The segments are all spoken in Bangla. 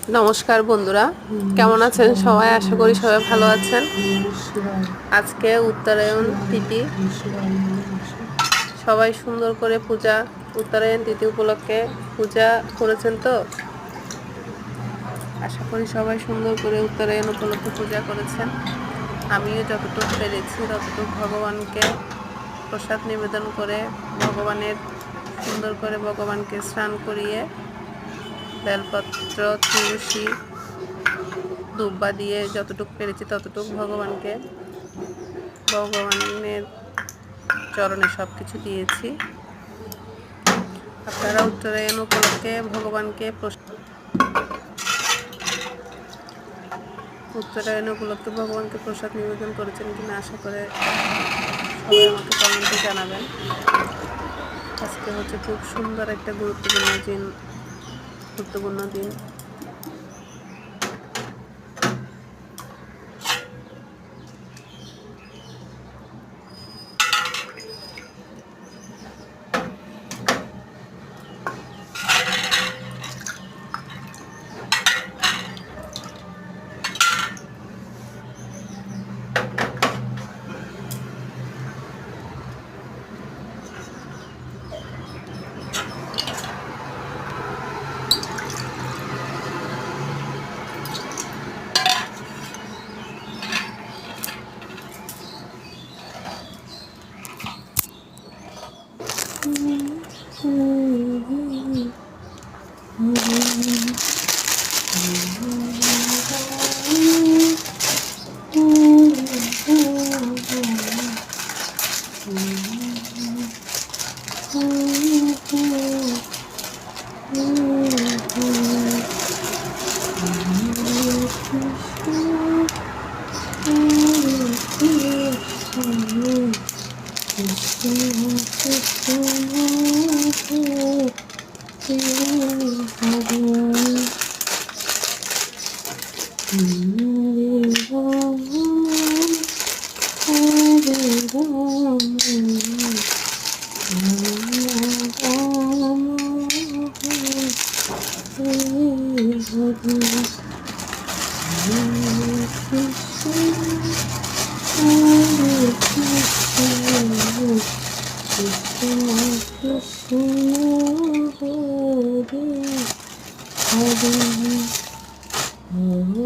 নমস্কার বন্ধুরা, কেমন আছেন সবাই? আশা করি সবাই ভালো আছেন। আজকে উত্তরায়ণ তিথি, সবাই সুন্দর করে উত্তরায়ণ তিথি উপলক্ষে পূজা করেছেন তো? আশা করি সবাই সুন্দর করে উত্তরায়ণ উপলক্ষে পূজা করেছেন। আমিও যতটুকু পেরেছি ততটুকু ভগবানকে প্রসাদ নিবেদন করে সুন্দর করে ভগবানকে স্নান করিয়ে বেলপত্র, তুলসী, দুব্বা দিয়ে যতটুকু পেরেছি ততটুকু ভগবানের চরণে সব কিছু দিয়েছি। আপনারা উত্তরায়ণ উপলক্ষে ভগবানকে প্রসাদ নিবেদন করেছেন কিনা আশা করে সবাই আমাকে কমেন্টে জানাবেন। আজকে হচ্ছে খুব সুন্দর একটা গুরুত্বপূর্ণ দিন।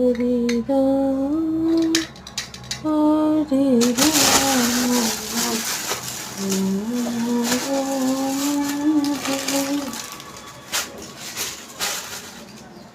Hare Ram, Hare